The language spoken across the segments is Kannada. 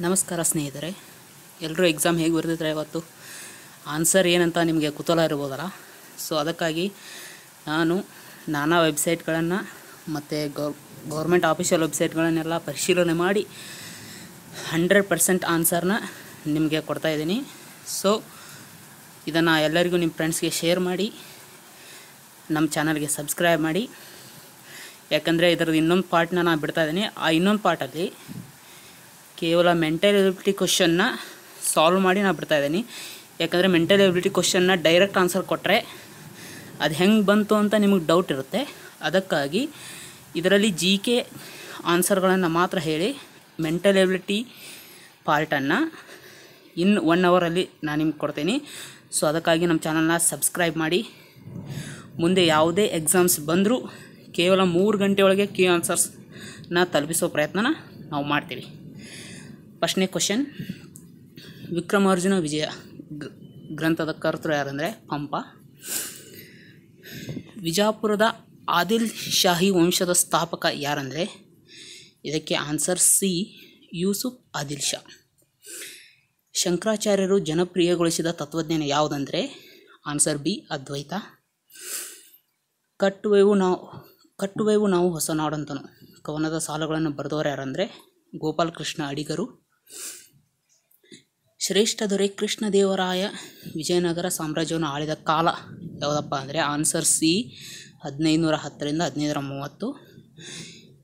ನಮಸ್ಕಾರ ಸ್ನೇಹಿತರೆ, ಎಲ್ಲರೂ ಎಕ್ಸಾಮ್ ಹೇಗೆ ಬರೆದಿದ್ರೆ ಇವತ್ತು ಆನ್ಸರ್ ಏನಂತ ನಿಮಗೆ ಕುತೂಹಲ ಇರ್ಬೋದಲ್ಲ. ಸೊ ಅದಕ್ಕಾಗಿ ನಾನು ನಾನಾ ವೆಬ್ಸೈಟ್ಗಳನ್ನು ಮತ್ತು ಗೌರ್ಮೆಂಟ್ ಆಫೀಷಿಯಲ್ ವೆಬ್ಸೈಟ್ಗಳನ್ನೆಲ್ಲ ಪರಿಶೀಲನೆ ಮಾಡಿ 100% ಆನ್ಸರ್ನ ನಿಮಗೆ ಕೊಡ್ತಾಯಿದ್ದೀನಿ. ಸೊ ಇದನ್ನು ಎಲ್ಲರಿಗೂ ನಿಮ್ಮ ಫ್ರೆಂಡ್ಸ್ಗೆ ಶೇರ್ ಮಾಡಿ, ನಮ್ಮ ಚಾನಲ್ಗೆ ಸಬ್ಸ್ಕ್ರೈಬ್ ಮಾಡಿ. ಯಾಕಂದರೆ ಇದರದ್ದು ಇನ್ನೊಂದು ಪಾರ್ಟ್ನ ನಾನು ಬಿಡ್ತಾಯಿದ್ದೀನಿ. ಆ ಇನ್ನೊಂದು ಪಾರ್ಟಲ್ಲಿ ಕೇವಲ ಮೆಂಟಲ್ ಎಬಿಲಿಟಿ ಕ್ವಶನ್ನ ಸಾಲ್ವ್ ಮಾಡಿ ನಾನು ಬಿಡ್ತಾಯಿದ್ದೀನಿ. ಯಾಕಂದರೆ ಮೆಂಟಲ್ ಎಬಿಲಿಟಿ ಕ್ವಶನ್ನ ಡೈರೆಕ್ಟ್ ಆನ್ಸರ್ ಕೊಟ್ಟರೆ ಅದು ಹೆಂಗೆ ಬಂತು ಅಂತ ನಿಮಗೆ ಡೌಟ್ ಇರುತ್ತೆ. ಅದಕ್ಕಾಗಿ ಇದರಲ್ಲಿ GK ಆನ್ಸರ್ಗಳನ್ನು ಮಾತ್ರ ಹೇಳಿ ಮೆಂಟಲ್ ಎಬಿಲಿಟಿ ಪಾರ್ಟನ್ನು ಇನ್ 1 ಅವರಲ್ಲಿ ನಾನು ನಿಮ್ಗೆ ಕೊಡ್ತೀನಿ. ಸೊ ಅದಕ್ಕಾಗಿ ನಮ್ಮ ಚಾನಲ್ನ ಸಬ್ಸ್ಕ್ರೈಬ್ ಮಾಡಿ. ಮುಂದೆ ಯಾವುದೇ ಎಕ್ಸಾಮ್ಸ್ ಬಂದರೂ ಕೇವಲ 3 ಗಂಟೆ ಒಳಗೆ ಕೀ ಆನ್ಸರ್ಸ್ನ ತಲುಪಿಸೋ ಪ್ರಯತ್ನನ ನಾವು ಮಾಡ್ತೀವಿ. ಫಸ್ಟ್ನೇ ಕ್ವಶನ್, ವಿಕ್ರಮಾರ್ಜುನ ವಿಜಯ ಗ್ರಂಥದ ಕರ್ತೃ ಯಾರಂದರೆ ಪಂಪ. ವಿಜಾಪುರದ ಆದಿಲ್ ಶಾಹಿ ವಂಶದ ಸ್ಥಾಪಕ ಯಾರಂದರೆ, ಇದಕ್ಕೆ ಆನ್ಸರ್ C, ಯೂಸುಫ್ ಆದಿಲ್ ಶಾ. ಶಂಕರಾಚಾರ್ಯರು ಜನಪ್ರಿಯಗೊಳಿಸಿದ ತತ್ವಜ್ಞಾನ ಯಾವುದಂದರೆ, ಆನ್ಸರ್ B, ಅದ್ವೈತ. ಕಟ್ಟುವೆವು ನಾವು ಹೊಸ ನಾಡಂತನು ಕವನದ ಸಾಲುಗಳನ್ನು ಬರೆದವರು ಯಾರಂದರೆ ಗೋಪಾಲಕೃಷ್ಣ ಅಡಿಗರು. ಶ್ರೇಷ್ಠ ದೊರೆ ಕೃಷ್ಣದೇವರಾಯ ವಿಜಯನಗರ ಸಾಮ್ರಾಜ್ಯವನ್ನು ಆಳಿದ ಕಾಲ ಯಾವುದಪ್ಪ ಅಂದರೆ ಆನ್ಸರ್ C, 1510ರಿಂದ 1530.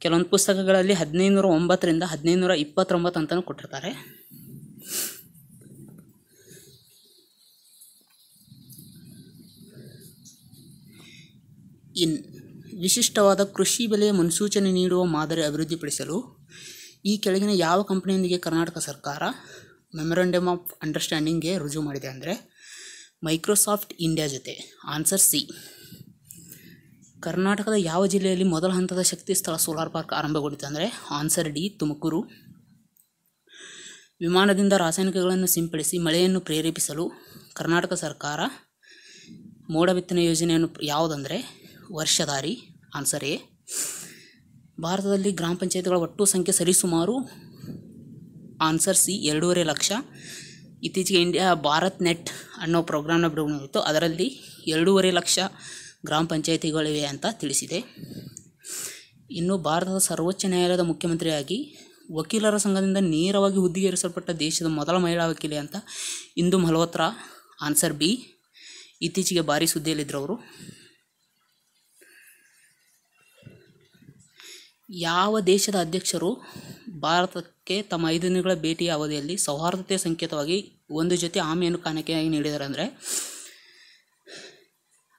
ಕೆಲವೊಂದು ಪುಸ್ತಕಗಳಲ್ಲಿ 1509ರಿಂದ 1529 ಅಂತಲೂ ಕೊಟ್ಟಿರ್ತಾರೆ. ವಿಶಿಷ್ಟವಾದ ಕೃಷಿ ಬೆಲೆಯ ಮುನ್ಸೂಚನೆ ನೀಡುವ ಮಾದರಿ ಅಭಿವೃದ್ಧಿಪಡಿಸಲು ಈ ಕೆಳಗಿನ ಯಾವ ಕಂಪನಿಯೊಂದಿಗೆ ಕರ್ನಾಟಕ ಸರ್ಕಾರ ಮೆಮೊರಂಡಮ್ ಆಫ್ ಅಂಡರ್ಸ್ಟ್ಯಾಂಡಿಂಗ್ಗೆ ರುಜು ಮಾಡಿದೆ ಅಂದರೆ ಮೈಕ್ರೋಸಾಫ್ಟ್ ಇಂಡಿಯಾ ಜೊತೆ. Answer C. ಕರ್ನಾಟಕದ ಯಾವ ಜಿಲ್ಲೆಯಲ್ಲಿ ಮೊದಲ ಹಂತದ ಶಕ್ತಿ ಸ್ಥಳ ಸೋಲಾರ್ ಪಾರ್ಕ್ ಆರಂಭಗೊಂಡಿತು ಅಂದರೆ ಆನ್ಸರ್ D, ತುಮಕೂರು. ವಿಮಾನದಿಂದ ರಾಸಾಯನಿಕಗಳನ್ನು ಸಿಂಪಡಿಸಿ ಮಳೆಯನ್ನು ಪ್ರೇರೇಪಿಸಲು ಕರ್ನಾಟಕ ಸರ್ಕಾರ ಮೋಡ ಬಿತ್ತನೆ ಯೋಜನೆಯನ್ನು ಯಾವುದಂದರೆ ವರ್ಷಧಾರಿ. Answer A. ಭಾರತದಲ್ಲಿ ಗ್ರಾಮ ಪಂಚಾಯತ್ಗಳ ಒಟ್ಟು ಸಂಖ್ಯೆ ಸರಿಸುಮಾರು ಆನ್ಸರ್ C, 2.5 ಲಕ್ಷ. ಇತ್ತೀಚೆಗೆ ಇಂಡಿಯಾ ಭಾರತ್ ನೆಟ್ ಅನ್ನೋ ಪ್ರೋಗ್ರಾಮ್ನ ಬಿಡುಗಡೆಯಾಯಿತು. ಅದರಲ್ಲಿ 2.5 ಲಕ್ಷ ಗ್ರಾಮ ಪಂಚಾಯತಿಗಳಿವೆ ಅಂತ ತಿಳಿಸಿದೆ. ಇನ್ನು ಭಾರತದ ಸರ್ವೋಚ್ಚ ನ್ಯಾಯಾಲಯದ ಮುಖ್ಯಮಂತ್ರಿಯಾಗಿ ವಕೀಲರ ಸಂಘದಿಂದ ನೇರವಾಗಿ ಹುದ್ದೆಗೇರಿಸಲ್ಪಟ್ಟ ದೇಶದ ಮೊದಲ ಮಹಿಳಾ ವಕೀಲೆ ಅಂತ ಇಂದು ಮಲ್ಹೋತ್ರಾ. Answer B. ಇತ್ತೀಚೆಗೆ ಭಾರಿ ಸುದ್ದಿಯಲ್ಲಿದ್ದರು ಅವರು. ಯಾವ ದೇಶದ ಅಧ್ಯಕ್ಷರು ಭಾರತಕ್ಕೆ ತಮ್ಮ 5 ದಿನಗಳ ಭೇಟಿಯ ಅವಧಿಯಲ್ಲಿ ಸೌಹಾರ್ದತೆಯ ಸಂಕೇತವಾಗಿ ಒಂದು ಜೊತೆ ಆಮೆಯನ್ನು ಕಾಣಿಕೆಯಾಗಿ ನೀಡಿದ್ದಾರೆ ಅಂದರೆ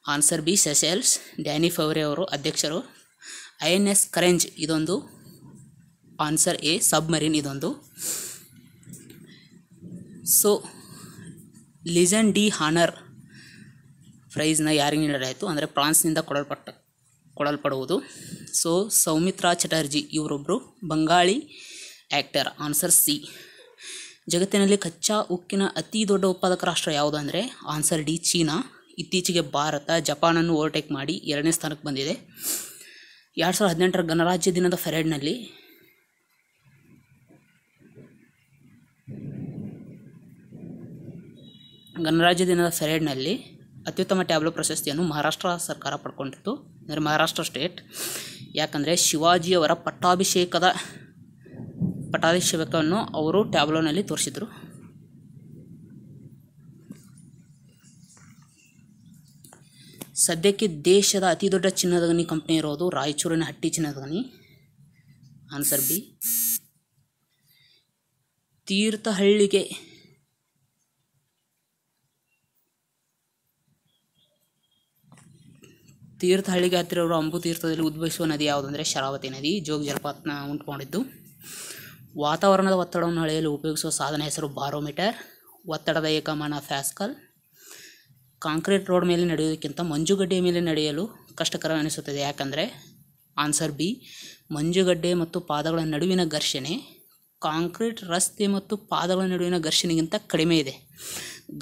answer B, Seychelles. Danny Faure ಅವರು ಅಧ್ಯಕ್ಷರು. INS ಕರೆಂಜ್ ಇದೊಂದು. ಆನ್ಸರ್ A, ಸಬ್ಮರೀನ್ ಇದೊಂದು. ಸೊ ಲಿಜನ್ ಡಿ ಹಾನರ್ ಪ್ರೈಸ್ನ ಯಾರಿಗೆ ನೀಡಲಾಯಿತು ಅಂದರೆ ಫ್ರಾನ್ಸ್ನಿಂದ ಕೊಡಲ್ಪಡುವುದು. ಸೊ ಸೌಮಿತ್ರಾ ಚಟರ್ಜಿ ಇವರೊಬ್ಬರು ಬಂಗಾಳಿ ಆ್ಯಕ್ಟರ್. Answer C. ಜಗತ್ತಿನಲ್ಲಿ ಕಚ್ಚಾ ಉಕ್ಕಿನ ಅತಿ ದೊಡ್ಡ ಉತ್ಪಾದಕ ರಾಷ್ಟ್ರ ಯಾವುದು ಅಂದರೆ ಆನ್ಸರ್ D, ಚೀನಾ. ಇತ್ತೀಚೆಗೆ ಭಾರತ ಜಪಾನನ್ನು ಓವರ್ಟೇಕ್ ಮಾಡಿ 2ನೇ ಸ್ಥಾನಕ್ಕೆ ಬಂದಿದೆ. 2018ರ ಗಣರಾಜ್ಯ ದಿನದ ಪೆರೇಡ್ನಲ್ಲಿ ಅತ್ಯುತ್ತಮ ಟ್ಯಾಬ್ಲೋ ಪ್ರಶಸ್ತಿಯನ್ನು ಮಹಾರಾಷ್ಟ್ರ ಸರ್ಕಾರ ಪಡ್ಕೊಂಡಿತ್ತು, ಅಂದರೆ ಮಹಾರಾಷ್ಟ್ರ ಸ್ಟೇಟ್. ಯಾಕಂದರೆ ಶಿವಾಜಿಯವರ ಪಟ್ಟಾಭಿಷೇಕವನ್ನು ಅವರು ಟ್ಯಾಬ್ಲೋನಲ್ಲಿ ತೋರಿಸಿದರು. ಸದ್ಯಕ್ಕೆ ದೇಶದ ಅತಿ ದೊಡ್ಡ ಚಿನ್ನದ ಗಣಿ ಕಂಪನಿ ಇರೋದು ರಾಯಚೂರಿನ ಹಟ್ಟಿ ಚಿನ್ನದ ಗಣಿ. Answer B. ತೀರ್ಥಹಳ್ಳಿಗೆ ಹತ್ತಿರ ಇರುವ ಅಂಬು ತೀರ್ಥದಲ್ಲಿ ಉದ್ಭವಿಸುವ ನದಿ ಯಾವುದಂದರೆ ಶರಾವತಿ ನದಿ. ಜೋಗ ಜಲಪಾತನ ಉಂಟು ಮಾಡಿದ್ದು. ವಾತಾವರಣದ ಒತ್ತಡವನ್ನು ಅಳೆಯಲು ಉಪಯೋಗಿಸುವ ಸಾಧನ ಹೆಸರು ಬಾರೋಮೀಟರ್. ಒತ್ತಡದ ಏಕಮಾನ ಪ್ಯಾಸ್ಕಲ್. ಕಾಂಕ್ರೀಟ್ ರೋಡ್ ಮೇಲೆ ನಡೆಯುವುದಕ್ಕಿಂತ ಮಂಜುಗಡ್ಡೆಯ ಮೇಲೆ ನಡೆಯಲು ಕಷ್ಟಕರ ಅನಿಸುತ್ತದೆ. ಯಾಕಂದರೆ ಆನ್ಸರ್ B, ಮಂಜುಗಡ್ಡೆ ಮತ್ತು ಪಾದಗಳ ನಡುವಿನ ಘರ್ಷಣೆ ಕಾಂಕ್ರೀಟ್ ರಸ್ತೆ ಮತ್ತು ಪಾದಗಳ ನಡುವಿನ ಘರ್ಷಣೆಗಿಂತ ಕಡಿಮೆ ಇದೆ.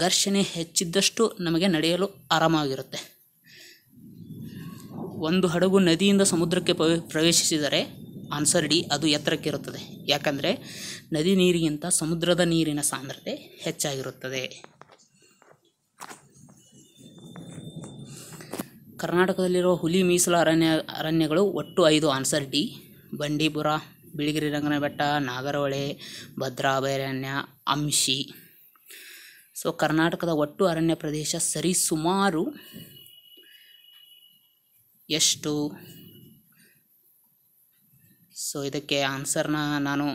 ಘರ್ಷಣೆ ಹೆಚ್ಚಿದ್ದಷ್ಟು ನಮಗೆ ನಡೆಯಲು ಆರಾಮಾಗಿರುತ್ತೆ. ಒಂದು ಹಡಗು ನದಿಯಿಂದ ಸಮುದ್ರಕ್ಕೆ ಪ್ರವೇಶಿಸಿದರೆ ಆನ್ಸರ್ ಡಿ, ಅದು ಎತ್ತರಕ್ಕಿರುತ್ತದೆ. ಯಾಕಂದರೆ ನದಿ ನೀರಿಗಿಂತ ಸಮುದ್ರದ ನೀರಿನ ಸಾಂದ್ರತೆ ಹೆಚ್ಚಾಗಿರುತ್ತದೆ. ಕರ್ನಾಟಕದಲ್ಲಿರುವ ಹುಲಿ ಮೀಸಲು ಅರಣ್ಯಗಳು ಒಟ್ಟು 5. Answer D. ಬಂಡೀಪುರ, ಬಿಳಿಗಿರಿ ರಂಗನ ಬೆಟ್ಟ, ನಾಗರಹೊಳೆ, ಭದ್ರಾ ಅಭಯಾರಣ್ಯ, ಅಂಶಿ. ಸೊ ಕರ್ನಾಟಕದ ಒಟ್ಟು ಅರಣ್ಯ ಪ್ರದೇಶ ಸರಿಸುಮಾರು ಎಷ್ಟು? ಸೊ ಇದಕ್ಕೆ ಆನ್ಸರ್ನ ನಾನು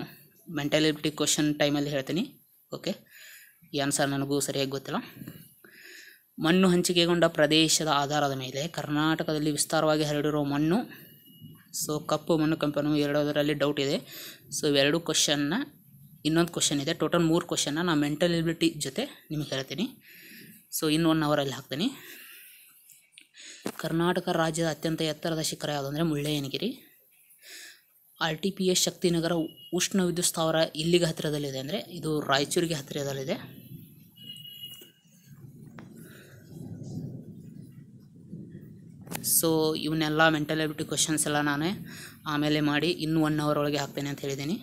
ಮೆಂಟಲ್ ಎಬಿಲಿಟಿ ಕ್ವಶನ್ ಟೈಮಲ್ಲಿ ಹೇಳ್ತೀನಿ. ಓಕೆ, ಈ ಆನ್ಸರ್ ನನಗೂ ಸರಿಯಾಗಿ ಗೊತ್ತಿಲ್ಲ. ಮಣ್ಣು ಹಂಚಿಕೆಗೊಂಡ ಪ್ರದೇಶದ ಆಧಾರದ ಮೇಲೆ ಕರ್ನಾಟಕದಲ್ಲಿ ವಿಸ್ತಾರವಾಗಿ ಹರಡಿರುವ ಮಣ್ಣು. ಸೊ ಕಪ್ಪು ಮಣ್ಣು, ಕೆಂಪು ಮಣ್ಣು ಎರಡರಲ್ಲಿ ಡೌಟ್ ಇದೆ. ಸೊ ಇವೆರಡು ಕ್ವಶನ್ನ, ಇನ್ನೊಂದು ಕ್ವಶನ್ ಇದೆ. ಟೋಟಲ್ 3 ಕ್ವಶನ್ನ ನಾನು ಮೆಂಟಲ್ ಎಬಿಲಿಟಿ ಜೊತೆ ನಿಮಗೆ ಹೇಳ್ತೀನಿ. ಸೊ ಇನ್ನು 1 ಅವರಲ್ಲಿ ಹಾಕ್ತೀನಿ. ಕರ್ನಾಟಕ ರಾಜ್ಯದ ಅತ್ಯಂತ ಎತ್ತರದ ಶಿಖರ ಯಾವುದು ಅಂದರೆ ಮುಳ್ಳಯ್ಯನಗಿರಿ. RTPS ಶಕ್ತಿನಗರ ಉಷ್ಣ ವಿದ್ಯುತ್ ಸ್ಥಾವರ ಇಲ್ಲಿಗೆ ಹತ್ತಿರದಲ್ಲಿದೆ ಅಂದರೆ ಇದು ರಾಯಚೂರಿಗೆ ಹತ್ತಿರದಲ್ಲಿದೆ. ಸೊ ಇವನ್ನೆಲ್ಲ ಮೆಂಟಲ್ ಎಬಿಲಿಟಿ ಕ್ವಶನ್ಸ್ ಎಲ್ಲ ನಾನೇ ಆಮೇಲೆ ಮಾಡಿ ಇನ್ನೂ 1 ಅವರ್ ಒಳಗೆ ಹಾಕ್ತೇನೆ ಅಂತ ಹೇಳಿದ್ದೀನಿ.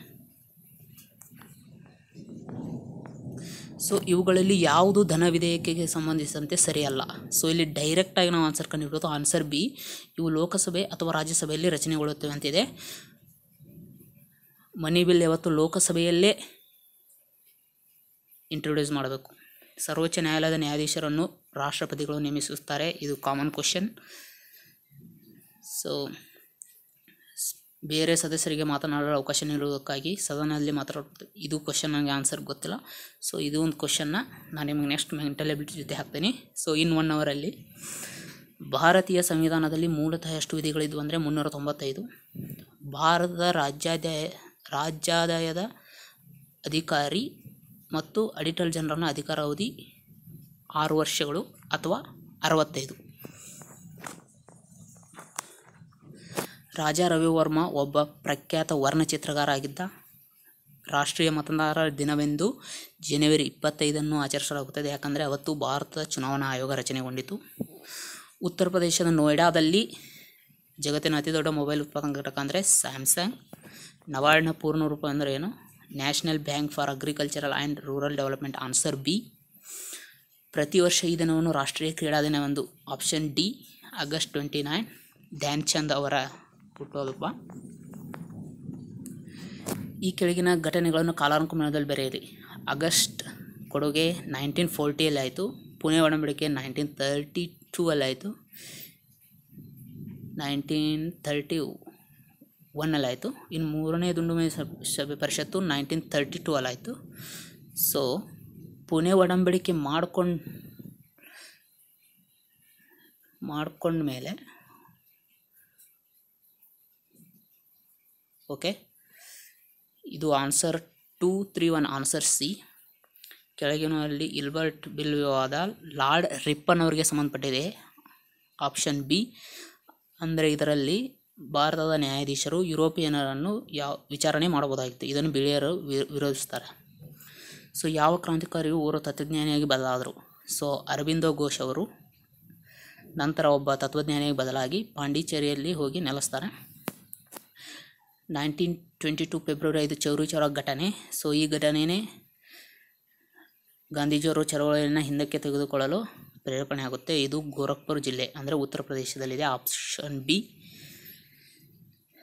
ಸೊ ಇವುಗಳಲ್ಲಿ ಯಾವುದು ಧನ ವಿಧೇಯಕಕ್ಕೆ ಸಂಬಂಧಿಸಿದಂತೆ ಸರಿಯಲ್ಲ. ಸೊ ಇಲ್ಲಿ ಡೈರೆಕ್ಟಾಗಿ ನಾವು ಆನ್ಸರ್ ಕಂಡುಹಿಡಿಯೋದು ಆನ್ಸರ್ ಬಿ. ಇವು ಲೋಕಸಭೆ ಅಥವಾ ರಾಜ್ಯಸಭೆಯಲ್ಲಿ ರಚನೆಗೊಳ್ಳುತ್ತವೆ ಅಂತಿದೆ. ಮನಿ ಬಿಲ್ ಯಾವತ್ತು ಲೋಕಸಭೆಯಲ್ಲೇ ಇಂಟ್ರೊಡ್ಯೂಸ್ ಮಾಡಬೇಕು. ಸರ್ವೋಚ್ಚ ನ್ಯಾಯಾಲಯದ ನ್ಯಾಯಾಧೀಶರನ್ನು ರಾಷ್ಟ್ರಪತಿಗಳು ನೇಮಿಸುತ್ತಾರೆ. ಇದು ಕಾಮನ್ ಕ್ವಶನ್. ಸೊ ಬೇರೆ ಸದಸ್ಯರಿಗೆ ಮಾತನಾಡಲು ಅವಕಾಶ ನೀಡುವುದಕ್ಕಾಗಿ ಸದನದಲ್ಲಿ ಮಾತಾಡುತ್ತೆ. ಇದು ಕ್ವಶನ್ ನನಗೆ ಆನ್ಸರ್ ಗೊತ್ತಿಲ್ಲ. ಸೊ ಇದು ಒಂದು ಕ್ವಶನ್ನ ನಾನು ನಿಮಗೆ ನೆಕ್ಸ್ಟ್ ಮೆಂಟಲ್ ಎಬಿಲಿಟಿ ಜೊತೆ ಹಾಕ್ತೀನಿ. ಸೊ ಇನ್ 1 ಅವರಲ್ಲಿ ಭಾರತೀಯ ಸಂವಿಧಾನದಲ್ಲಿ ಮೂಲತಃ ಎಷ್ಟು ವಿಧಿಗಳಿದ್ವು ಅಂದರೆ 395. ಭಾರತದ ರಾಜ್ಯಾದಾಯದ ಅಧಿಕಾರಿ ಮತ್ತು ಅಡಿಟರ್ ಜನರಲ್ನ ಅಧಿಕಾರಾವಧಿ 6 ವರ್ಷಗಳು ಅಥವಾ 65. ರಾಜಾ ರವಿವರ್ಮ ಒಬ್ಬ ಪ್ರಖ್ಯಾತ ವರ್ಣಚಿತ್ರಗಾರ ಆಗಿದ್ದ. ರಾಷ್ಟ್ರೀಯ ಮತದಾರರ ದಿನವೆಂದು ಜನವರಿ 25 ಆಚರಿಸಲಾಗುತ್ತದೆ. ಯಾಕಂದರೆ ಅವತ್ತು ಭಾರತದ ಚುನಾವಣಾ ಆಯೋಗ ರಚನೆಗೊಂಡಿತು. ಉತ್ತರ ಪ್ರದೇಶದ ನೋಯ್ಡಾದಲ್ಲಿ ಜಗತ್ತಿನ ಅತಿ ದೊಡ್ಡ ಮೊಬೈಲ್ ಉತ್ಪಾದನಾ ಘಟಕ ಅಂದರೆ ಸ್ಯಾಮ್ಸಂಗ್. ನವಾರ್ಡ್ನ ಪೂರ್ಣ ರೂಪ ಅಂದರೆ ಏನು? National bank for agricultural and rural development. Answer B. ಪ್ರತಿ ವರ್ಷ ಈ ದಿನವನ್ನು ರಾಷ್ಟ್ರೀಯ ಕ್ರೀಡಾ ದಿನವೆಂದು. Option D. August 29 Dhyan Chand ಅವರ ಹುಟ್ಟುಹಬ್ಬ. ಈ ಕೆಳಗಿನ ಘಟನೆಗಳನ್ನು ಕಾಲಾನುಕ್ರಮದಲ್ಲಿ ಬರೆಯಿರಿ. ಆಗಸ್ಟ್ ಕೊಡುಗೆ 1940 ಆಯಿತು. ಪುಣೆ ಒಡಂಬಡಿಕೆ 1932 ಆಯಿತು. 1931 ಆಯಿತು. ಇನ್ನು 3ನೇ ದುಂಡುಮೆ ಸಭೆ ಪರಿಷತ್ತು 1932 ಆಯಿತು. ಸೊ ಪುಣೆ ಒಡಂಬಡಿಕೆ ಮಾಡ್ಕೊಂಡ್ಮೇಲೆ ಓಕೆ, ಇದು ಆನ್ಸರ್ 231 ಆನ್ಸರ್ ಸಿ. ಕೆಳಗಿನಲ್ಲಿ ಇಲ್ಬರ್ಟ್ ಬಿಲ್ ವಿವಾದ ಲಾರ್ಡ್ ರಿಪ್ಪನ್ ಅವರಿಗೆ ಸಂಬಂಧಪಟ್ಟಿದೆ. Option B. ಅಂದರೆ ಇದರಲ್ಲಿ ಭಾರತದ ನ್ಯಾಯಾಧೀಶರು ಯುರೋಪಿಯನರನ್ನು ವಿಚಾರಣೆ ಮಾಡಬಹುದಾಗಿತ್ತು. ಇದನ್ನು ಬಿಳಿಯರು ವಿರೋಧಿಸ್ತಾರೆ. ಸೊ ಯಾವ ಕ್ರಾಂತಿಕಾರಿಯು ಓರ್ವ ತತ್ವಜ್ಞಾನಿಯಾಗಿ ಬದಲಾದರು? ಸೊ ಅರಬಿಂದೋ ಘೋಷ್ ಅವರು ನಂತರ ಒಬ್ಬ ತತ್ವಜ್ಞಾನಿಯಾಗಿ ಬದಲಾಗಿ ಪಾಂಡಿಚೇರಿಯಲ್ಲಿ ಹೋಗಿ ನೆಲೆಸ್ತಾರೆ. 1922 ಫೆಬ್ರವರಿ 5 ಚೌರಿ ಚೌರ ಘಟನೆ. ಸೊ ಈ ಘಟನೆಯೇ ಗಾಂಧೀಜಿಯವರು ಚಳವಳಿಯನ್ನು ಹಿಂದಕ್ಕೆ ತೆಗೆದುಕೊಳ್ಳಲು ಪ್ರೇರೇಪಣೆ ಆಗುತ್ತೆ. ಇದು ಗೋರಖ್ಪುರ್ ಜಿಲ್ಲೆ ಅಂದರೆ ಉತ್ತರ ಪ್ರದೇಶದಲ್ಲಿದೆ. Option B.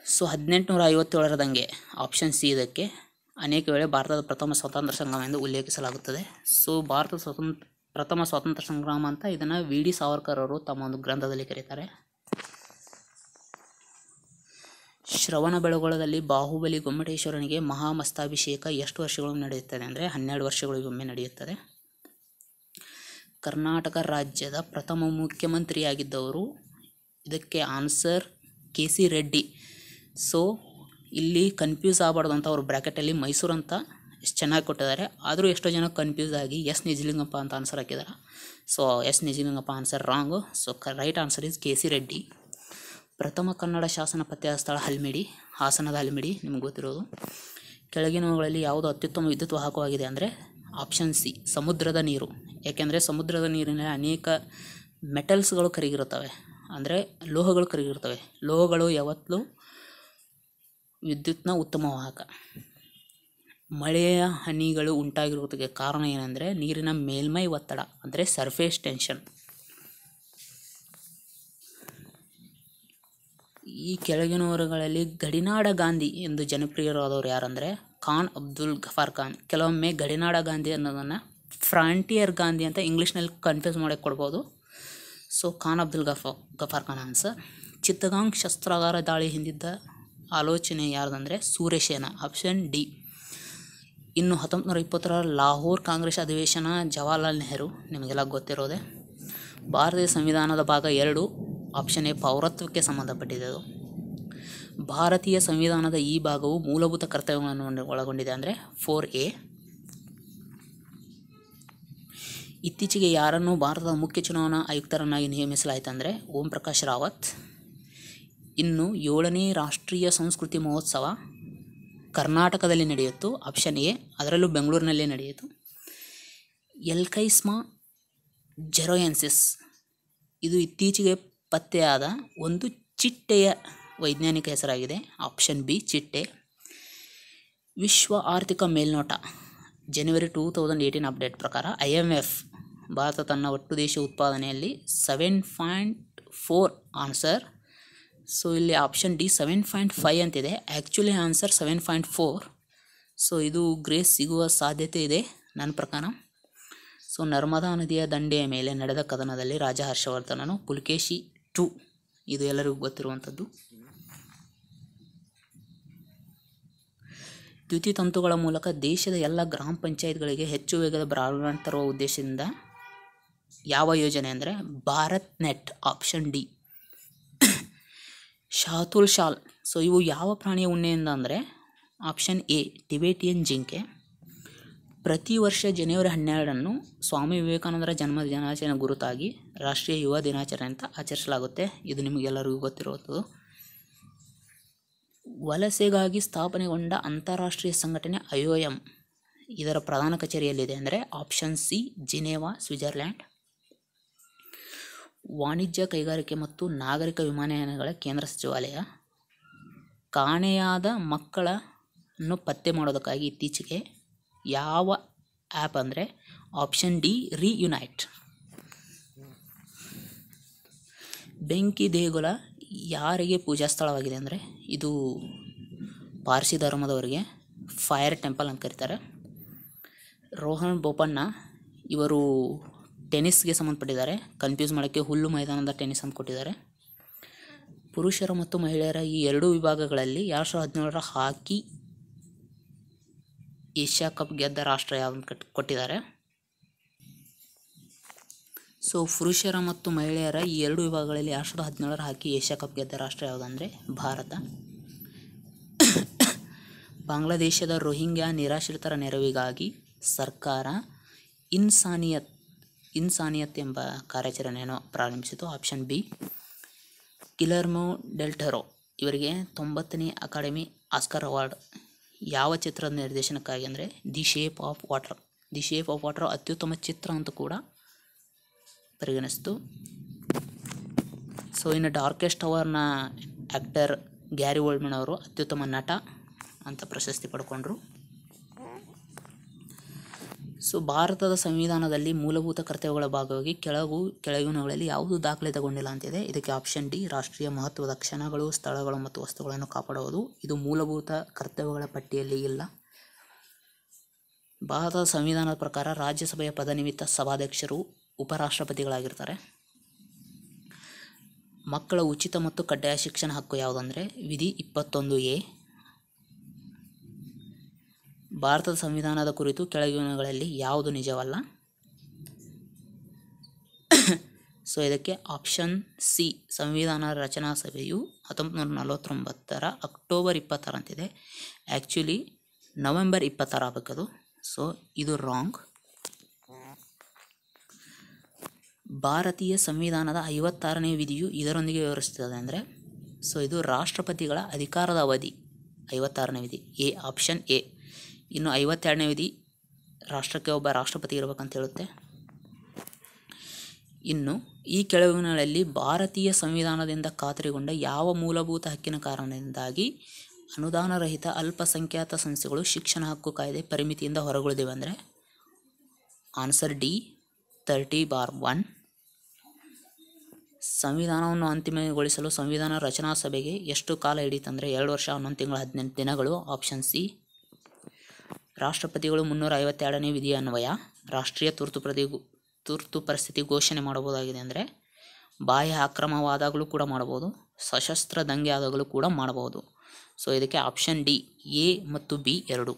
ಸೊ 1857ರ ದಂಗೆ. Option C. ಇದಕ್ಕೆ ಅನೇಕ ವೇಳೆ ಭಾರತದ ಪ್ರಥಮ ಸ್ವಾತಂತ್ರ್ಯ ಸಂಗ್ರಾಮ ಎಂದು ಉಲ್ಲೇಖಿಸಲಾಗುತ್ತದೆ. ಸೊ ಭಾರತದ ಪ್ರಥಮ ಸ್ವಾತಂತ್ರ್ಯ ಸಂಗ್ರಾಮ ಅಂತ ಇದನ್ನು ವಿ.ಡಿ. ಸಾವರ್ಕರ್ ಅವರು ತಮ್ಮ ಒಂದು ಗ್ರಂಥದಲ್ಲಿ ಕರೀತಾರೆ. ಶ್ರವಣಬೆಳಗೊಳದಲ್ಲಿ ಬಾಹುಬಲಿ ಗೊಮ್ಮಟೇಶ್ವರನಿಗೆ ಮಹಾಮಸ್ತಾಭಿಷೇಕ ಎಷ್ಟು ವರ್ಷಗಳು ನಡೆಯುತ್ತದೆ ಅಂದರೆ 12 ವರ್ಷಗಳಿಗೊಮ್ಮೆ ನಡೆಯುತ್ತದೆ. ಕರ್ನಾಟಕ ರಾಜ್ಯದ ಪ್ರಥಮ ಮುಖ್ಯಮಂತ್ರಿಯಾಗಿದ್ದವರು. ಇದಕ್ಕೆ ಆನ್ಸರ್ ಕೆ.ಸಿ. ರೆಡ್ಡಿ. ಸೊ ಇಲ್ಲಿ ಕನ್ಫ್ಯೂಸ್ ಆಗಬಾರ್ದು ಅಂತ ಅವರು ಬ್ರ್ಯಾಕೆಟಲ್ಲಿ ಮೈಸೂರು ಅಂತ ಎಷ್ಟು ಚೆನ್ನಾಗಿ ಕೊಟ್ಟಿದ್ದಾರೆ. ಆದರೂ ಎಷ್ಟೋ ಜನ ಕನ್ಫ್ಯೂಸ್ ಆಗಿ ಎಸ್ ನಿಜಲಿಂಗಪ್ಪ ಅಂತ ಆನ್ಸರ್ ಹಾಕಿದ್ದಾರೆ. So yes Nijalingappa answer wrong. So right answer is K C. Reddy. ಪ್ರಥಮ ಕನ್ನಡ ಶಾಸನ ಪತ್ತೆಯಾದ ಸ್ಥಳ ಹಲ್ಮಿಡಿ, ಹಾಸನದ ಹಲ್ಮಿಡಿ, ನಿಮ್ಗೆ ಗೊತ್ತಿರೋದು. ಕೆಳಗಿನವುಗಳಲ್ಲಿ ಯಾವುದು ಅತ್ಯುತ್ತಮ ವಿದ್ಯುತ್ ವಾಹಕವಾಗಿದೆ ಅಂದರೆ ಆಪ್ಷನ್ ಸಿ. ಸಮುದ್ರದ ನೀರು. ಏಕೆಂದರೆ ಸಮುದ್ರದ ನೀರಿನಲ್ಲಿ ಅನೇಕ ಮೆಟಲ್ಸ್ಗಳು ಕರಗಿರುತ್ತವೆ, ಅಂದರೆ ಲೋಹಗಳು ಕರಗಿರುತ್ತವೆ. ಲೋಹಗಳು ಯಾವತ್ತೂ ವಿದ್ಯುತ್ನ ಉತ್ತಮ ವಾಹಕ. ಮಳೆಯ ಹನಿಗಳು ಉಂಟಾಗಿರುವುದಕ್ಕೆ ಕಾರಣ ಏನಂದರೆ ನೀರಿನ ಮೇಲ್ಮೈ ಒತ್ತಡ, ಅಂದರೆ ಸರ್ಫೇಸ್ ಟೆನ್ಷನ್. ಈ ಕೆಳಗಿನವರುಗಳಲ್ಲಿ ಗಡಿನಾಡ ಗಾಂಧಿ ಎಂದು ಜನಪ್ರಿಯರಾದವರು ಯಾರಂದರೆ ಖಾನ್ ಅಬ್ದುಲ್ ಗಫಾರ್ ಖಾನ್. ಕೆಲವೊಮ್ಮೆ ಗಡಿನಾಡ ಗಾಂಧಿ ಅನ್ನೋದನ್ನು ಫ್ರಾಂಟಿಯರ್ ಗಾಂಧಿ ಅಂತ ಇಂಗ್ಲೀಷ್ನಲ್ಲಿ ಕನ್ಫ್ಯೂಸ್ ಮಾಡೋಕ್ಕೆ ಕೊಡ್ಬೋದು. So Khan Abdul Gaffar Khan answer. ಚಿತ್ತಗಾಂಗ್ ಶಸ್ತ್ರಾಗಾರ ದಾಳಿ ಹಿಂದಿದ್ದ ಆಲೋಚನೆ ಯಾರ್ದಂದರೆ ಸೂರ್ಯಸೇನ, ಆಪ್ಷನ್ ಡಿ. ಇನ್ನು 1920ರ ಲಾಹೋರ್ ಕಾಂಗ್ರೆಸ್ ಅಧಿವೇಶನ ಜವಾಹರ್ಲಾಲ್ ನೆಹರು, ನಿಮಗೆಲ್ಲ ಗೊತ್ತಿರೋದೆ. ಭಾರತೀಯ ಸಂವಿಧಾನದ ಭಾಗ 2, ಆಪ್ಷನ್ ಎ ಪೌರತ್ವಕ್ಕೆ ಸಂಬಂಧಪಟ್ಟಿದೆ. ಅದು ಭಾರತೀಯ ಸಂವಿಧಾನದ ಈ ಭಾಗವು ಮೂಲಭೂತ ಕರ್ತವ್ಯಗಳನ್ನು ಒಳಗೊಂಡಿದೆ, ಅಂದರೆ 4A. ಇತ್ತೀಚೆಗೆ ಯಾರನ್ನು ಭಾರತದ ಮುಖ್ಯ ಚುನಾವಣಾ ಆಯುಕ್ತರನ್ನಾಗಿ ನೇಮಿಸಲಾಯಿತು ಅಂದರೆ ಓಂ ಪ್ರಕಾಶ್ ರಾವತ್. ಇನ್ನು 7ನೇ ರಾಷ್ಟ್ರೀಯ ಸಂಸ್ಕೃತಿ ಮಹೋತ್ಸವ ಕರ್ನಾಟಕದಲ್ಲಿ ನಡೆಯಿತು, ಆಪ್ಷನ್ ಎ. ಅದರಲ್ಲೂ ಬೆಂಗಳೂರಿನಲ್ಲೇ ನಡೆಯಿತು. ಎಲ್ಕೈಸ್ಮಾ ಜೆರೋಯೆನ್ಸಿಸ್ ಇದು ಇತ್ತೀಚೆಗೆ ಪತ್ತೆಯಾದ ಒಂದು ಚಿಟ್ಟೆಯ ವೈಜ್ಞಾನಿಕ ಹೆಸರಾಗಿದೆ, ಆಪ್ಷನ್ ಬಿ ಚಿಟ್ಟೆ. ವಿಶ್ವ ಆರ್ಥಿಕ ಮೇಲ್ನೋಟ ಜನವರಿ 2018 ಅಪ್ಡೇಟ್ ಪ್ರಕಾರ IMF ಭಾರತ ತನ್ನ ಒಟ್ಟು ದೇಶ ಉತ್ಪಾದನೆಯಲ್ಲಿ 7.4 ಆನ್ಸರ್. ಸೊ ಇಲ್ಲಿ ಆಪ್ಷನ್ ಡಿ 7.5 ಅಂತಿದೆ, ಆ್ಯಕ್ಚುಲಿ ಆನ್ಸರ್ 7.4. ಸೊ ಇದು ಗ್ರೇಸ್ ಸಿಗುವ ಸಾಧ್ಯತೆ ಇದೆ ನನ್ನ ಪ್ರಕಾರ. ಸೊ ನರ್ಮದಾ ನದಿಯ ದಂಡೆಯ ಮೇಲೆ ನಡೆದ ಕದನದಲ್ಲಿ ರಾಜ ಹರ್ಷವರ್ಧನನು ಪುಲಕೇಶಿ II, ಇದು ಎಲ್ಲರಿಗೂ ಗೊತ್ತಿರುವಂಥದ್ದು. ದ್ಯುತಿತಂತುಗಳ ಮೂಲಕ ದೇಶದ ಎಲ್ಲ ಗ್ರಾಮ ಪಂಚಾಯತ್ಗಳಿಗೆ ಹೆಚ್ಚು ವೇಗದ ಬ್ರಾಡ್ಬ್ಯಾಂಡ್ ತರುವ ಉದ್ದೇಶದಿಂದ ಯಾವ ಯೋಜನೆ ಅಂದರೆ ಭಾರತ್ ನೆಟ್, ಆಪ್ಷನ್ ಡಿ. ಶಾತುಲ್ ಶಾಲ್, ಸೊ ಇವು ಯಾವ ಪ್ರಾಣಿಯ ಉಣ್ಣೆಯಿಂದ ಅಂದರೆ ಆಪ್ಷನ್ ಎ ಟಿಬೇಟಿಯನ್ ಜಿಂಕೆ. ಪ್ರತಿ ವರ್ಷ ಜನವರಿ 12 ಸ್ವಾಮಿ ವಿವೇಕಾನಂದರ ಜನ್ಮ ದಿನಾಚರಣೆ ಗುರುತಾಗಿ ರಾಷ್ಟ್ರೀಯ ಯುವ ದಿನಾಚರಣೆ ಅಂತ ಆಚರಿಸಲಾಗುತ್ತೆ, ಇದು ನಿಮಗೆಲ್ಲರಿಗೂ ಗೊತ್ತಿರುವುದು. ವಲಸೆಗಾಗಿ ಸ್ಥಾಪನೆಗೊಂಡ ಅಂತಾರಾಷ್ಟ್ರೀಯ ಸಂಘಟನೆ IOM, ಇದರ ಪ್ರಧಾನ ಕಚೇರಿಯಲ್ಲಿದೆ ಅಂದರೆ ಆಪ್ಷನ್ ಸಿ ಜಿನೇವಾ, ಸ್ವಿಟ್ಜರ್ಲ್ಯಾಂಡ್. ವಾಣಿಜ್ಯ, ಕೈಗಾರಿಕೆ ಮತ್ತು ನಾಗರಿಕ ವಿಮಾನಯಾನಗಳ ಕೇಂದ್ರ ಸಚಿವಾಲಯ ಕಾಣೆಯಾದ ಮಕ್ಕಳನ್ನು ಪತ್ತೆ ಮಾಡೋದಕ್ಕಾಗಿ ಇತ್ತೀಚೆಗೆ ಯಾವ ಆ್ಯಪ್ ಅಂದರೆ ಆಪ್ಷನ್ ಡಿ ರಿಯುನೈಟ್. ಬೆಂಕಿ ದೇಗುಲ ಯಾರಿಗೆ ಪೂಜಾ ಸ್ಥಳವಾಗಿದೆ ಅಂದರೆ ಇದು ಪಾರ್ಸಿ ಧರ್ಮದವರಿಗೆ ಫೈರ್ ಟೆಂಪಲ್ ಅಂತ ಕರೀತಾರೆ. ರೋಹನ್ ಬೋಪಣ್ಣ ಇವರು ಟೆನ್ನಿಸ್ಗೆ ಸಂಬಂಧಪಟ್ಟಿದ್ದಾರೆ, ಕನ್ಫ್ಯೂಸ್ ಮಾಡೋಕ್ಕೆ ಹುಲ್ಲು ಮೈದಾನದ ಟೆನ್ನಿಸ್ ಅಂತ ಕೊಟ್ಟಿದ್ದಾರೆ. ಪುರುಷರ ಮತ್ತು ಮಹಿಳೆಯರ ಈ ಎರಡೂ ವಿಭಾಗಗಳಲ್ಲಿ 2017ರ ಹಾಕಿ ಏಷ್ಯಾ ಕಪ್ ಗೆದ್ದ ರಾಷ್ಟ್ರ ಯಾವುದು ಕೊಟ್ಟಿದ್ದಾರೆ. ಸೊ ಪುರುಷರ ಮತ್ತು ಮಹಿಳೆಯರ ಈ ಎರಡು ವಿಭಾಗಗಳಲ್ಲಿ 2017ರ ಹಾಕಿ ಏಷ್ಯಾ ಕಪ್ ಗೆದ್ದ ರಾಷ್ಟ್ರ ಯಾವುದಂದರೆ ಭಾರತ. ಬಾಂಗ್ಲಾದೇಶದ ರೋಹಿಂಗ್ಯಾ ನಿರಾಶ್ರಿತರ ನೆರವಿಗಾಗಿ ಸರ್ಕಾರ ಇನ್ಸಾನಿಯತ್ ಎಂಬ ಕಾರ್ಯಾಚರಣೆಯನ್ನು ಪ್ರಾರಂಭಿಸಿತು, ಆಪ್ಷನ್ ಬಿ. ಗಿಲರ್ಮೊ ಡೆಲ್ ಟೊರೊ ಇವರಿಗೆ 90ನೇ ಅಕಾಡೆಮಿ ಆಸ್ಕರ್ ಅವಾರ್ಡ್ ಯಾವ ಚಿತ್ರದ ನಿರ್ದೇಶನಕ್ಕಾಗಿ ಅಂದರೆ ದಿ ಶೇಪ್ ಆಫ್ ವಾಟರ್ ಅತ್ಯುತ್ತಮ ಚಿತ್ರ ಅಂತ ಕೂಡ ಪರಿಗಣಿಸಿತು. ಸೊ ಇನ್ನು ಡಾರ್ಕೆಸ್ಟ್ ಅವರ್ನ ಆ್ಯಕ್ಟರ್ ಗ್ಯಾರಿ ಓಲ್ಡ್ಮನ್ ಅವರು ಅತ್ಯುತ್ತಮ ನಟ ಅಂತ ಪ್ರಶಸ್ತಿ ಪಡ್ಕೊಂಡ್ರು. ಸೊ ಭಾರತದ ಸಂವಿಧಾನದಲ್ಲಿ ಮೂಲಭೂತ ಕರ್ತವ್ಯಗಳ ಭಾಗವಾಗಿ ಕೆಳಗಿನವುಗಳಲ್ಲಿ ಯಾವುದು ದಾಖಲಿತಗೊಂಡಿಲ್ಲ ಅಂತಿದೆ. ಇದಕ್ಕೆ ಆಪ್ಷನ್ ಡಿ ರಾಷ್ಟ್ರೀಯ ಮಹತ್ವದ ಕ್ಷಣಗಳು, ಸ್ಥಳಗಳು ಮತ್ತು ವಸ್ತುಗಳನ್ನು ಕಾಪಾಡುವುದು, ಇದು ಮೂಲಭೂತ ಕರ್ತವ್ಯಗಳ ಪಟ್ಟಿಯಲ್ಲಿ ಇಲ್ಲ. ಭಾರತದ ಸಂವಿಧಾನದ ಪ್ರಕಾರ ರಾಜ್ಯಸಭೆಯ ಪದನಿಮಿತ್ತ ಸಭಾಧ್ಯಕ್ಷರು ಉಪರಾಷ್ಟ್ರಪತಿಗಳಾಗಿರ್ತಾರೆ. ಮಕ್ಕಳ ಉಚಿತ ಮತ್ತು ಕಡ್ಡಾಯ ಶಿಕ್ಷಣ ಹಕ್ಕು ಯಾವುದಂದರೆ ವಿಧಿ 21A. ಭಾರತದ ಸಂವಿಧಾನದ ಕುರಿತು ಕೆಳಗಿನವುಗಳಲ್ಲಿ ಯಾವುದು ನಿಜವಲ್ಲ. ಸೊ ಇದಕ್ಕೆ ಆಪ್ಷನ್ ಸಿ ಸಂವಿಧಾನ ರಚನಾ ಸಭೆಯು 1949ರ ಅಕ್ಟೋಬರ್ 26 ಅಂತಿದೆ, ಆ್ಯಕ್ಚುಲಿ ನವೆಂಬರ್ 26 ಆಗಬೇಕದು. ಸೊ ಇದು ರಾಂಗ್. ಭಾರತೀಯ ಸಂವಿಧಾನದ 56ನೇ ವಿಧಿಯು ಇದರೊಂದಿಗೆ ವಿವರಿಸುತ್ತದೆ ಅಂದರೆ ಸೊ ಇದು ರಾಷ್ಟ್ರಪತಿಗಳ ಅಧಿಕಾರದ ಅವಧಿ 56ನೇ ವಿಧಿ ಎ, ಆಪ್ಷನ್ ಎ. ಇನ್ನು 52ನೇ ವಿಧಿ ರಾಷ್ಟ್ರಕ್ಕೆ ಒಬ್ಬ ರಾಷ್ಟ್ರಪತಿ ಇರಬೇಕಂತ ಹೇಳುತ್ತೆ. ಇನ್ನು ಈ ಕೆಳಗಿನಗಳಲ್ಲಿ ಭಾರತೀಯ ಸಂವಿಧಾನದಿಂದ ಖಾತರಿಗೊಂಡ ಯಾವ ಮೂಲಭೂತ ಹಕ್ಕಿನ ಕಾರಣದಿಂದಾಗಿ ಅನುದಾನರಹಿತ ಅಲ್ಪಸಂಖ್ಯಾತ ಸಂಸ್ಥೆಗಳು ಶಿಕ್ಷಣ ಹಕ್ಕು ಕಾಯ್ದೆ ಪರಿಮಿತಿಯಿಂದ ಹೊರಗುಳಿದಿವೆ ಅಂದರೆ ಆನ್ಸರ್ ಡಿ 30/1. ಸಂವಿಧಾನವನ್ನು ಅಂತಿಮಗೊಳಿಸಲು ಸಂವಿಧಾನ ರಚನಾ ಸಭೆಗೆ ಎಷ್ಟು ಕಾಲ ಹಿಡಿತಂದರೆ 2 ವರ್ಷ 11 ತಿಂಗಳು 18 ದಿನಗಳು. Option C. ರಾಷ್ಟ್ರಪತಿಗಳು 352ನೇ ವಿಧಿಯ ಅನ್ವಯ ರಾಷ್ಟ್ರೀಯ ತುರ್ತು ಪರಿಸ್ಥಿತಿ ಘೋಷಣೆ ಮಾಡಬಹುದಾಗಿದೆ ಅಂದರೆ ಬಾಹ್ಯ ಆಕ್ರಮಣವಾದಾಗಲೂ ಕೂಡ ಮಾಡಬಹುದು, ಸಶಸ್ತ್ರ ದಂಗೆ ಆದಾಗಲೂ ಕೂಡ ಮಾಡಬಹುದು. ಸೊ ಇದಕ್ಕೆ ಆಪ್ಷನ್ ಡಿ ಎ ಮತ್ತು ಬಿ ಎರಡು.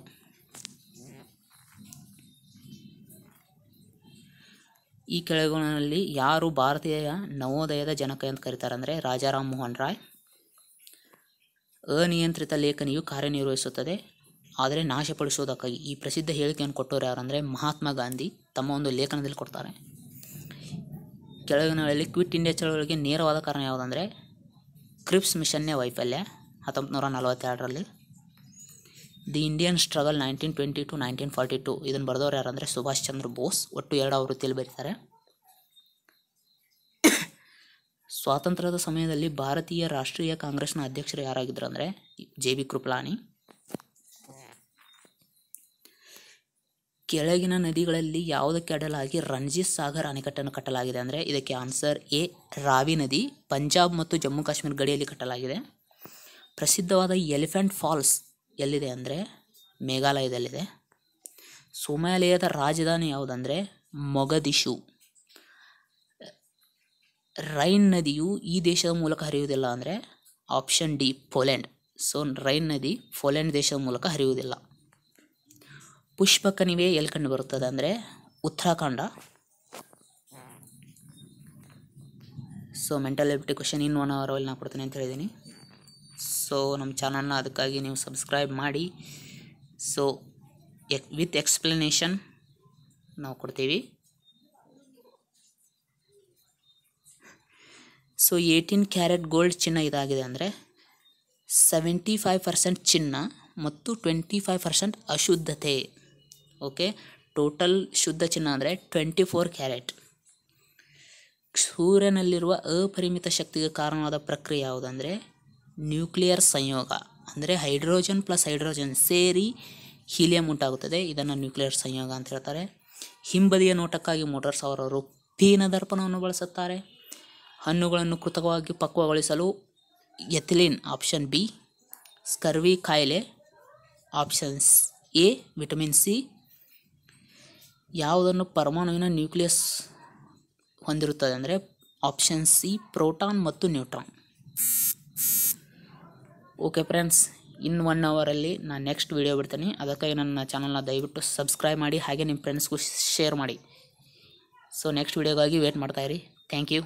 ಈ ಕೆಳಗಿನಲ್ಲಿ ಯಾರು ಭಾರತೀಯ ನವೋದಯದ ಜನಕ ಅಂತ ಕರೀತಾರೆ ಅಂದರೆ ರಾಜಾರಾಮ್ ಮೋಹನ್ ರಾಯ್. ಅನಿಯಂತ್ರಿತ ಲೇಖನಿಯು ಕಾರ್ಯನಿರ್ವಹಿಸುತ್ತದೆ ಆದರೆ ನಾಶಪಡಿಸುವುದಕ್ಕಾಗಿ. ಈ ಪ್ರಸಿದ್ಧ ಹೇಳಿಕೆಯನ್ನು ಕೊಟ್ಟವರು ಯಾರಂದರೆ ಮಹಾತ್ಮ ಗಾಂಧಿ ತಮ್ಮ ಒಂದು ಲೇಖನದಲ್ಲಿ ಕೊಡ್ತಾರೆ. ಕೆಳಗಿನಲ್ಲಿ ಕ್ವಿಟ್ ಇಂಡಿಯಾ ಚಳವಳಿಗೆ ನೇರವಾದ ಕಾರಣ ಯಾವುದಂದರೆ ಕ್ರಿಪ್ಸ್ ಮಿಷನ್ನೇ ವೈಫಲ್ಯ 1942ರಲ್ಲಿ. ದಿ ಇಂಡಿಯನ್ ಸ್ಟ್ರಗಲ್ 1920 to 1942 ಇದನ್ನು ಬರೆದವರು ಯಾರಂದರೆ ಸುಭಾಷ್ ಚಂದ್ರ ಬೋಸ್. ಒಟ್ಟು 2 ಆವೃತ್ತಿಯಲ್ಲಿ ಬರೀತಾರೆ. ಸ್ವಾತಂತ್ರ್ಯದ ಸಮಯದಲ್ಲಿ ಭಾರತೀಯ ರಾಷ್ಟ್ರೀಯ ಕಾಂಗ್ರೆಸ್ನ ಅಧ್ಯಕ್ಷರು ಯಾರಾಗಿದ್ದರು ಅಂದರೆ ಜೆ.ಬಿ. ಕೃಪಲಾನಿ. ಕೆಳಗಿನ ನದಿಗಳಲ್ಲಿ ಯಾವುದಕ್ಕೆ ಅಡ್ಡಲಾಗಿ ರಣಜಿತ್ ಸಾಗರ್ ಅಣೆಕಟ್ಟನ್ನು ಕಟ್ಟಲಾಗಿದೆ ಅಂದರೆ ಇದಕ್ಕೆ ಆನ್ಸರ್ ಎ ರಾವಿ ನದಿ, ಪಂಜಾಬ್ ಮತ್ತು ಜಮ್ಮು ಕಾಶ್ಮೀರ ಗಡಿಯಲ್ಲಿ ಕಟ್ಟಲಾಗಿದೆ. ಪ್ರಸಿದ್ಧವಾದ ಎಲಿಫೆಂಟ್ ಫಾಲ್ಸ್ ಎಲ್ಲಿದೆ ಅಂದರೆ ಮೇಘಾಲಯದಲ್ಲಿದೆ. ಸೋಮಾಲಿಯಾದ ರಾಜಧಾನಿ ಯಾವುದಂದರೆ ಮೊಗದಿಶು. ರೈನ್ ನದಿಯು ಈ ದೇಶದ ಮೂಲಕ ಹರಿಯುವುದಿಲ್ಲ ಅಂದರೆ option D Poland. So rain ನದಿ ಪೋಲೆಂಡ್ ದೇಶದ ಮೂಲಕ ಹರಿಯುವುದಿಲ್ಲ. ಪುಷ್ಪ ಕಣಿವೆ ಎಲ್ಲಿ ಕಂಡು ಬರುತ್ತದೆ ಅಂದರೆ Uttarakhand. So mental ability question in 1 ಅವರಲ್ಲಿ ನಾನು ಕೊಡ್ತೀನಿ ಅಂತ ಹೇಳಿದ್ದೀನಿ. ಸೊ ನಮ್ಮ ಚಾನಲ್ನ ಅದಕ್ಕಾಗಿ ನೀವು ಸಬ್ಸ್ಕ್ರೈಬ್ ಮಾಡಿ. ಸೊ ವಿತ್ ಎಕ್ಸ್ಪ್ಲನೇಷನ್ ನಾವು ಕೊಡ್ತೀವಿ. ಸೊ 18 ಕ್ಯಾರೆಟ್ ಗೋಲ್ಡ್ ಚಿನ್ನ ಇದಾಗಿದೆ ಅಂದರೆ 75% ಚಿನ್ನ ಮತ್ತು 25% ಅಶುದ್ಧತೆ. ಓಕೆ, ಟೋಟಲ್ ಶುದ್ಧ ಚಿನ್ನ ಅಂದರೆ 24 ಕ್ಯಾರೆಟ್. ಸೂರ್ಯನಲ್ಲಿರುವ ಅಪರಿಮಿತ ಶಕ್ತಿಗೆ ಕಾರಣವಾದ ಪ್ರಕ್ರಿಯೆ ಯಾವುದಂದರೆ ನ್ಯೂಕ್ಲಿಯರ್ ಸಂಯೋಗ. ಅಂದರೆ ಹೈಡ್ರೋಜನ್ ಪ್ಲಸ್ ಹೈಡ್ರೋಜನ್ ಸೇರಿ ಹೀಲಿಯಂ ಉಂಟಾಗುತ್ತದೆ. ಇದನ್ನು ನ್ಯೂಕ್ಲಿಯರ್ ಸಂಯೋಗ ಅಂತ ಹೇಳ್ತಾರೆ. ಹಿಂಬದಿಯ ನೋಟಕ್ಕಾಗಿ ಮೋಟಾರ್ ಸವಾರರು ಪೀನ ದರ್ಪಣವನ್ನು ಬಳಸುತ್ತಾರೆ. ಹಣ್ಣುಗಳನ್ನು ಕೃತಕವಾಗಿ ಪಕ್ವಗೊಳಿಸಲು ಎಥಿಲಿನ್ ಆಪ್ಷನ್ ಬಿ. ಸ್ಕರ್ವಿ ಕಾಯಿಲೆ ಆಪ್ಷನ್ಸ್ ಎ ವಿಟಮಿನ್ ಸಿ. ಯಾವುದನ್ನು ಪರಮಾಣುವಿನ ನ್ಯೂಕ್ಲಿಯಸ್ ಹೊಂದಿರುತ್ತದೆ ಅಂದರೆ ಆಪ್ಷನ್ ಸಿ ಪ್ರೋಟಾನ್ ಮತ್ತು ನ್ಯೂಟ್ರಾನ್. ಓಕೆ ಫ್ರೆಂಡ್ಸ್, ಇನ್ 1 ಅವರಲ್ಲಿ ನಾನು ನೆಕ್ಸ್ಟ್ ವಿಡಿಯೋ ಬಿಡ್ತೀನಿ. ಅದಕ್ಕಾಗಿ ನನ್ನ ಚಾನಲ್ನ ದಯವಿಟ್ಟು ಸಬ್ಸ್ಕ್ರೈಬ್ ಮಾಡಿ, ಹಾಗೆ ನಿಮ್ಮ ಫ್ರೆಂಡ್ಸ್ಗೂ ಶೇರ್ ಮಾಡಿ. ಸೊ ನೆಕ್ಸ್ಟ್ ವಿಡಿಯೋಗಾಗಿ ವೇಟ್ ಮಾಡ್ತಾಯಿರಿ. Thank you.